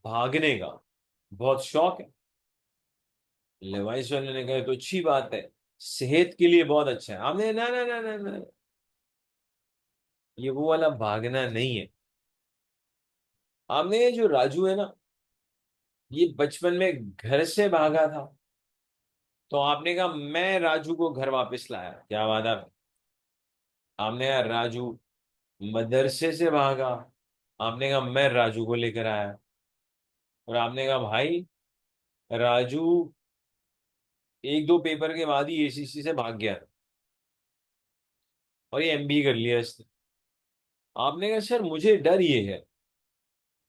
भागने का बहुत शौक है। लिवाइस वालों ने कहा तो अच्छी बात है, सेहत के लिए बहुत अच्छा है। आपने ना ना ना ना ना, ये वो वाला भागना नहीं है। आपने ये जो राजू है ना, ये बचपन में घर से भागा था, तो आपने कहा मैं राजू को घर वापस लाया, क्या बात है। आपने कहा राजू मदरसे से भागा, आपने कहा मैं राजू को लेकर आया। और आपने कहा भाई राजू एक दो पेपर के बाद ही एसीसी से भाग गया और ये एमबी कर लिया इसने। आपने कहा सर मुझे डर ये है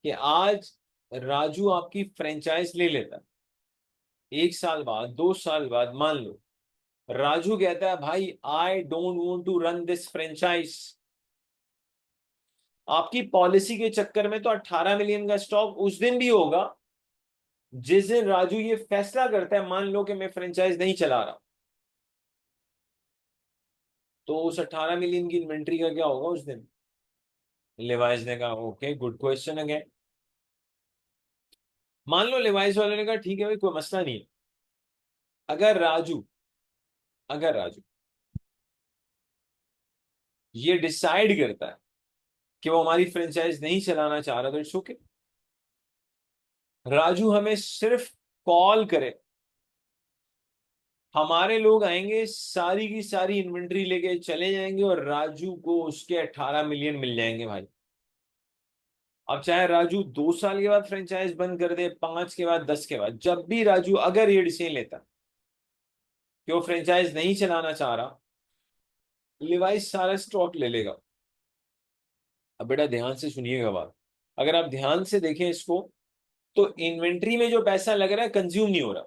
कि आज राजू आपकी फ्रेंचाइज ले लेता, 1 साल बाद 2 साल बाद मान लो राजू कहता है भाई I don't want to run this franchise, आपकी पॉलिसी के चक्कर में तो 18 मिलियन का स्टॉक उस दिन भी होगा जिस दिन राजू ये फैसला करता है, मान लो कि मैं फ्रेंचाइज नहीं चला रहा, तो उस 18 मिलियन की इन्वेंट्री का क्या होगा उस दिन। लिवाइस ने कहा ओके गुड क्वेश्चन अगेन। मान लो लिवाइस वाले ने कहा ठीक है भाई कोई मसला नहीं है, अगर राजू अगर राजू ये डिसाइड करता है कि वो हमारी फ्रेंचाइज नहीं चलाना चाह रहा तो इट्स ओके। राजू हमें सिर्फ कॉल करे, हमारे लोग आएंगे सारी की सारी इन्वेंट्री लेके चले जाएंगे और राजू को उसके 18 मिलियन मिल जाएंगे भाई। अब चाहे राजू 2 साल के बाद फ्रेंचाइज बंद कर दे, 5 के बाद, 10 के बाद, जब भी राजू अगर ये डिसीजन लेता कि वो फ्रेंचाइज नहीं चलाना चाह रहा, लिवाइस सारा स्टॉक ले लेगा। अब बेटा ध्यान से सुनिएगा बात, अगर आप ध्यान से देखें इसको, तो इन्वेंट्री में जो पैसा लग रहा है कंज्यूम नहीं हो रहा,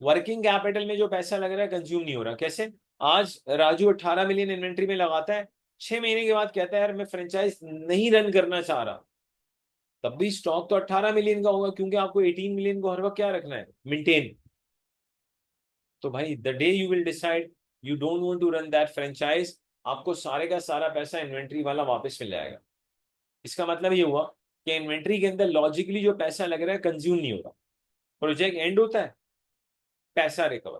वर्किंग कैपिटल में जो पैसा लग रहा है कंज्यूम नहीं हो रहा। कैसे, आज राजू 18 मिलियन इन्वेंट्री में लगाता है, 6 महीने के बाद कहता है यार मैं फ्रेंचाइज नहीं रन करना चाह रहा, तब भी स्टॉक तो 18 मिलियन का होगा क्योंकि आपको 18 मिलियन को हर वक्त क्या रखना है, मेंटेन। तो भाई the day you will decide you don't want to run that franchise, आपको सारे का सारा पैसा इन्वेंट्री वाला वापस मिल जाएगा। इसका मतलब ये हुआ कि इन्वेंट्री के अंदर लॉजिकली जो पैसा लग रहा है कंज्यूम नहीं होता, प्रोजेक्ट एंड होता है, पैसा रिकवर।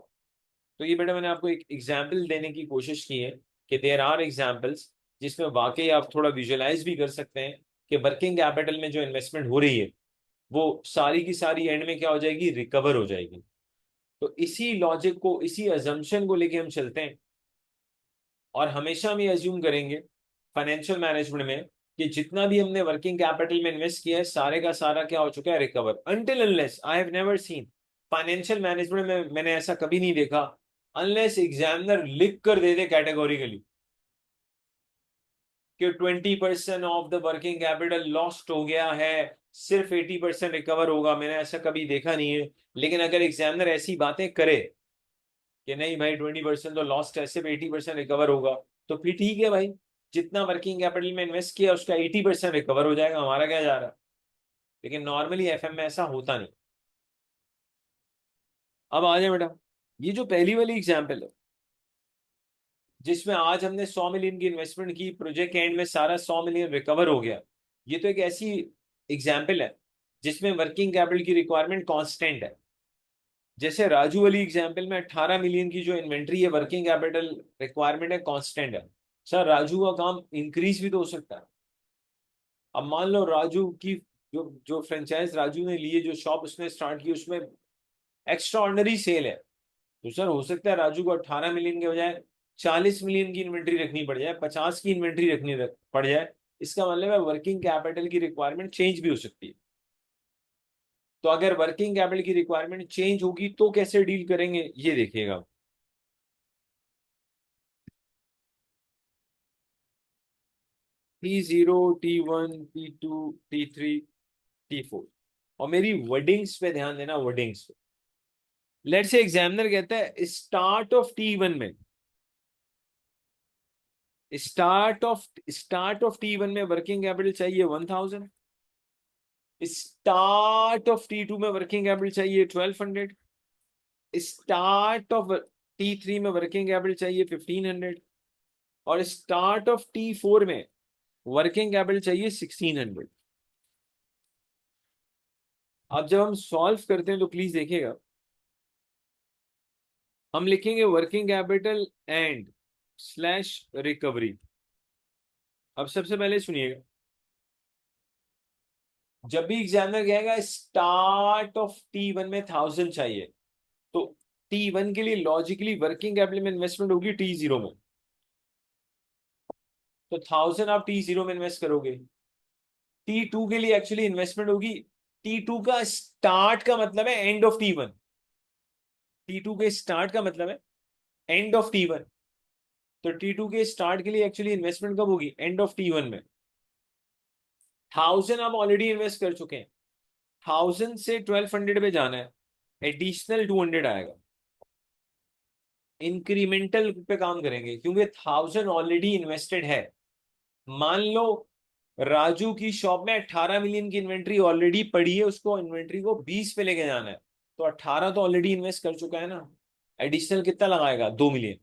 तो ये बेटा मैंने आपको एक एग्जाम्पल देने की कोशिश की है कि देयर आर एग्जाम्पल्स जिसमें वाकई आप थोड़ा विजुअलाइज भी कर सकते हैं कि वर्किंग कैपिटल में जो इन्वेस्टमेंट हो रही है वो सारी की सारी एंड में क्या हो जाएगी, रिकवर हो जाएगी। तो इसी लॉजिक को, इसी अजम्पशन को लेके हम चलते हैं और हमेशा हम ये अज्यूम करेंगे फाइनेंशियल मैनेजमेंट में कि जितना भी हमने वर्किंग कैपिटल में इन्वेस्ट किया है सारे का सारा क्या हो चुका है, recover. Until unless I have never seen, financial management में मैंने ऐसा कभी नहीं देखा, अनलेस एग्जामिनर लिख कर दे दे कैटेगोरिकली कि 20% of the working capital lost हो गया है, सिर्फ 80% रिकवर होगा, मैंने ऐसा कभी देखा नहीं है। लेकिन अगर एग्जामिनर ऐसी बातें करे कि नहीं भाई 20% तो लॉस्ट है, सिर्फ 80% रिकवर होगा, तो फिर ठीक है भाई, जितना वर्किंग कैपिटल में इन्वेस्ट किया उसका 80% रिकवर हो जाएगा, हमारा क्या जा रहा है। लेकिन नॉर्मली एफएम में ऐसा होता नहीं। अब आ जाए बेटा, ये जो पहली वाली एग्जाम्पल है जिसमें आज हमने 100 मिलियन की इन्वेस्टमेंट की, प्रोजेक्ट एंड में सारा 100 मिलियन रिकवर हो गया, ये तो एक ऐसी एग्जाम्पल है जिसमें वर्किंग कैपिटल की रिक्वायरमेंट कांस्टेंट है। जैसे राजू वाली एग्जाम्पल में 18 मिलियन की जो इन्वेंट्री है, वर्किंग कैपिटल रिक्वायरमेंट है, कांस्टेंट है। सर राजू का काम इंक्रीज भी तो हो सकता है। अब मान लो राजू की जो जो फ्रेंचाइज राजू ने लिए, जो शॉप उसने स्टार्ट की, उसमें एक्स्ट्रा ऑर्डिनरी सेल है, तो सर हो सकता है राजू को 18 मिलियन के बजाय 40 मिलियन की इन्वेंट्री रखनी पड़ जाए, 50 की इन्वेंट्री पड़ जाए। इसका मतलब है वर्किंग कैपिटल की रिक्वायरमेंट चेंज भी हो सकती है। तो अगर वर्किंग कैपिटल की रिक्वायरमेंट चेंज होगी तो कैसे डील करेंगे, ये देखिएगा। T0, T1, T2, T3, T4। और मेरी वर्डिंग्स पे ध्यान देना, वर्डिंग्स पे। लेट से एग्जामिनर कहता है स्टार्ट ऑफ T1 में वर्किंग कैपिटल चाहिए 1000, स्टार्ट ऑफ T2 में वर्किंग कैपिटल चाहिए 1200, स्टार्ट ऑफ T3 में वर्किंग कैपिटल चाहिए 1500, और स्टार्ट ऑफ T4 में वर्किंग कैपिटल चाहिए 1600। अब जब हम सॉल्व करते हैं तो प्लीज देखिएगा, हम लिखेंगे working capital and slash recovery. अब सबसे पहले सुनिएगा, जब भी एग्जामिनर कहेगा स्टार्ट ऑफ T1 में 1000 चाहिए, तो T1 के लिए लॉजिकली वर्किंग कैपिटल में इन्वेस्टमेंट होगी T0 में, तो 1000 आप T0 में इन्वेस्ट करोगे। T2 के लिए एक्चुअली इन्वेस्टमेंट होगी, T2 का स्टार्ट का मतलब है एंड ऑफ T1, T2 के स्टार्ट का मतलब है एंड ऑफ T1, तो T2 के स्टार्ट के लिए एक्चुअली इन्वेस्टमेंट कब होगी, एंड ऑफ T1 में। 1000 आप ऑलरेडी इन्वेस्ट कर चुके हैं, 1000 से 1200 पे जाना है, एडिशनल 200 आएगा, इंक्रीमेंटल पे काम करेंगे क्योंकि 1000 ऑलरेडी इन्वेस्टेड है। मान लो राजू की शॉप में 18 मिलियन की इन्वेंट्री ऑलरेडी पड़ी है, उसको इन्वेंट्री को 20 पे लेके जाना है, तो 18 तो ऑलरेडी इन्वेस्ट कर चुका है ना, एडिशनल कितना लगाएगा, 2 मिलियन।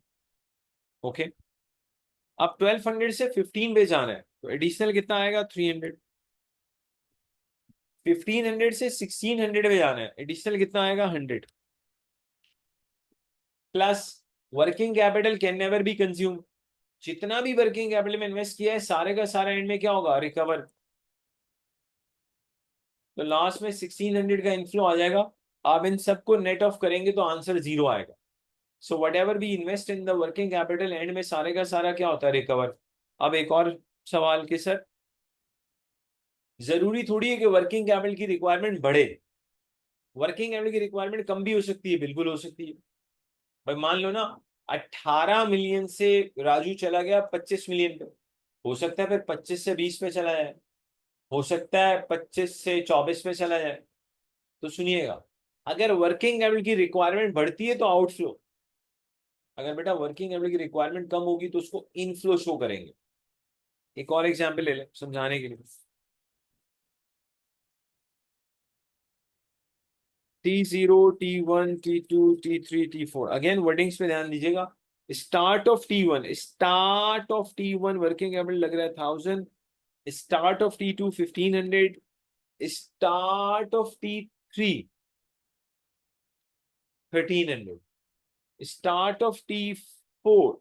ओके, अब 1200 से 15 पे जाना है, तो एडिशनल कितना आएगा, 300। 1500 से 1600 पे जाना है, एडिशनल कितना आएगा, 100। Plus working capital can never be consume, जितना भी वर्किंग कैपिटल में इन्वेस्ट किया है सारे का सारा एंड में क्या होगा, रिकवर। तो लास्ट में 1600 का इनफ्लो आ जाएगा। आप इन सबको नेट ऑफ करेंगे तो आंसर 0 आएगा। So what ever be invest in the working capital and में सारे का सारा क्या होता है, रिकवर। अब एक और सवाल कि सर जरूरी थोड़ी है कि वर्किंग कैपिटल की रिक्वायरमेंट बढ़े, वर्किंग कैपिटल की रिक्वायरमेंट कम भी हो सकती है, बिल्कुल हो सकती है। भाई मान लो ना 18 मिलियन से राजू चला गया 25 मिलियन पे, हो सकता है फिर 25 से 20 पे चला जाए, हो सकता है 25 से 24 पे चला जाए। तो सुनिएगा, अगर वर्किंग कैपिटल की रिक्वायरमेंट बढ़ती है तो आउटफ्लो, अगर बेटा वर्किंग कैपिटल की रिक्वायरमेंट कम होगी तो उसको इनफ्लो शो करेंगे। एक और एग्जांपल ले ले समझाने के लिए। T0, T1, T2, T3, T4, again wordings पे ध्यान दीजिएगा। Start of T1, start of T1 working capital लग रहा है 1000, start of T2 1500, start of T3 1300, start of T4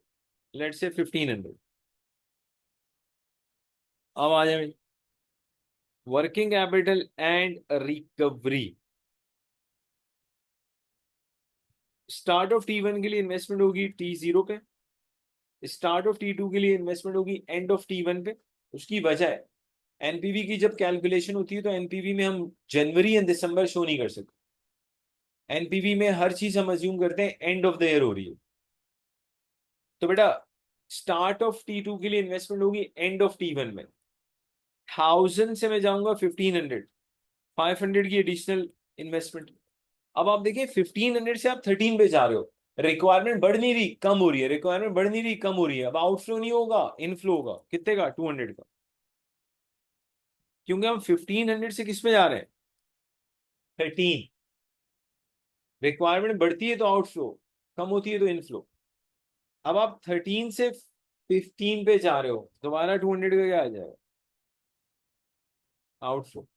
let's say 1500। अब आ जाए working capital and recovery. Start of T1 के लिए इन्वेस्टमेंट होगी T0 पे, स्टार्ट ऑफ T2 के लिए इन्वेस्टमेंट होगी एंड ऑफ T1 पे। उसकी वजह है एनपीवी की जब कैलकुलेशन होती है तो एनपीवी में हम जनवरी एंड दिसंबर शो नहीं कर सकते। एनपीवी में हर चीज हम अज्यूम करते हैं एंड ऑफ द ईयर हो रही है। तो बेटा स्टार्ट ऑफ T2 के लिए इन्वेस्टमेंट होगी एंड ऑफ T1 में। 1000 से मैं जाऊंगा 1500, 500 की एडिशनल इन्वेस्टमेंट। अब आप देखिए 1500 से आप 13 पे जा रहे हो, रिक्वायरमेंट बढ़ नहीं रही कम हो रही है, रिक्वायरमेंट बढ़ नहीं रही कम हो रही है। अब आउटफ्लो नहीं होगा, इनफ्लो होगा। कितने का? 200 का। क्योंकि हम 1500 से किस पे जा रहे हैं? 13। रिक्वायरमेंट बढ़ती है तो आउटफ्लो, कम होती है तो इनफ्लो। अब आप 13 से 15 पे जा रहे हो, दोबारा 200 का क्या आ जाएगा? आउटफ्लो।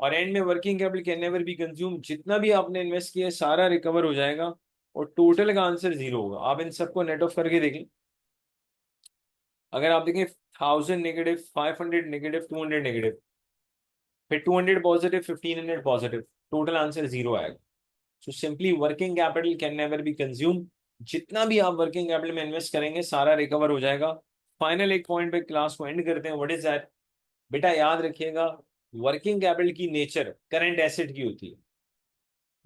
और एंड में working capital can never be consume, जितना भी आपने इन्वेस्ट किया है सारा रिकवर हो जाएगा और टोटल का आंसर 0 होगा। आप इन सबको नेट ऑफ करके देखें। अगर आप देखें 1000 नेगेटिव, 500 नेगेटिव, 200 नेगेटिव, फिर 200 पॉजिटिव, 1500 पॉजिटिव, टोटल आंसर 0 आएगा। So simply working capital can never be consume. जितना भी आप वर्किंग कैपिटल में इन्वेस्ट करेंगे सारा रिकवर हो जाएगा। फाइनल एक पॉइंट पे क्लास को एंड करते हैं। What is that? बेटा याद रखिएगा, वर्किंग कैपिटल की नेचर करंट एसेट की होती है।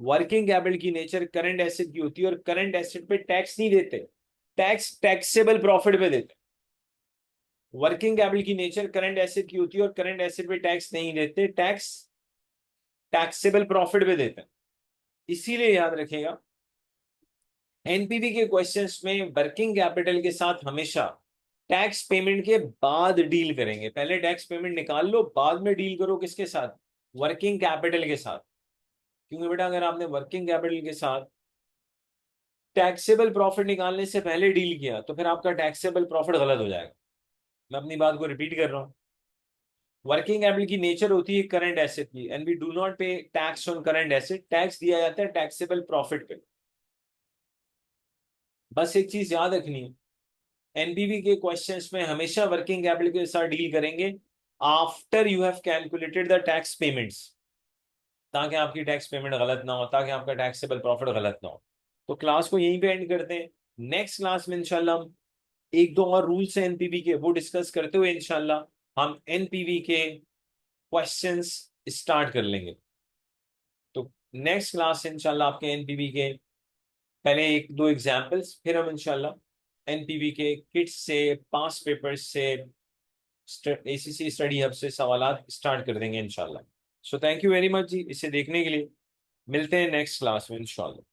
वर्किंग कैपिटल की नेचर करंट एसेट की होती है और करंट एसेट पे टैक्स नहीं देते, टैक्स टैक्सेबल प्रॉफिट पे देते। वर्किंग कैपिटल की नेचर करंट एसेट की होती है और करंट एसेट पे टैक्स नहीं देते, टैक्स टैक्सेबल प्रॉफिट पे देते हैं। इसीलिए याद रखिएगा एनपीवी के क्वेश्चंस में वर्किंग कैपिटल के साथ हमेशा टैक्स पेमेंट के बाद डील करेंगे। पहले टैक्स पेमेंट निकाल लो, बाद में डील करो किसके साथ? वर्किंग कैपिटल के साथ। क्योंकि बेटा अगर आपने वर्किंग कैपिटल के साथ टैक्सेबल प्रॉफिट निकालने से पहले डील किया तो फिर आपका टैक्सेबल प्रॉफिट गलत हो जाएगा। मैं अपनी बात को रिपीट कर रहा हूं। वर्किंग कैपिटल की नेचर होती है करंट एसेट की, एंड वी डू नॉट पे tax on current asset. Tax दिया जाता है टैक्सेबल प्रॉफिट पे। बस एक चीज याद रखनी है, एनपीवी के क्वेश्चंस में हमेशा वर्किंग कैपिटल के साथ डील करेंगे after you have calculated the tax payments, ताकि आपकी टैक्स पेमेंट गलत ना हो, ताकि आपका टैक्सेबल प्रॉफिट गलत ना हो। तो क्लास को यहीं पे एंड करते हैं। नेक्स्ट क्लास में इंशाल्लाह हम एक दो और रूल्स हैं एनपीवी के, वो डिस्कस करते हुए इंशाल्लाह हम एनपीवी के क्वेश्चंस स्टार्ट कर लेंगे। तो नेक्स्ट क्लास से इंशाल्लाह आपके एनपीवी के पहले एक दो एग्जांपल्स, फिर हम इंशाल्लाह एनपीवी के किट्स से, पास पेपर्स से, एसीसी स्टडी हब से सवालात स्टार्ट कर देंगे इंशाल्लाह। So thank you very much जी इसे देखने के लिए। मिलते हैं नेक्स्ट क्लास में इंशाल्लाह।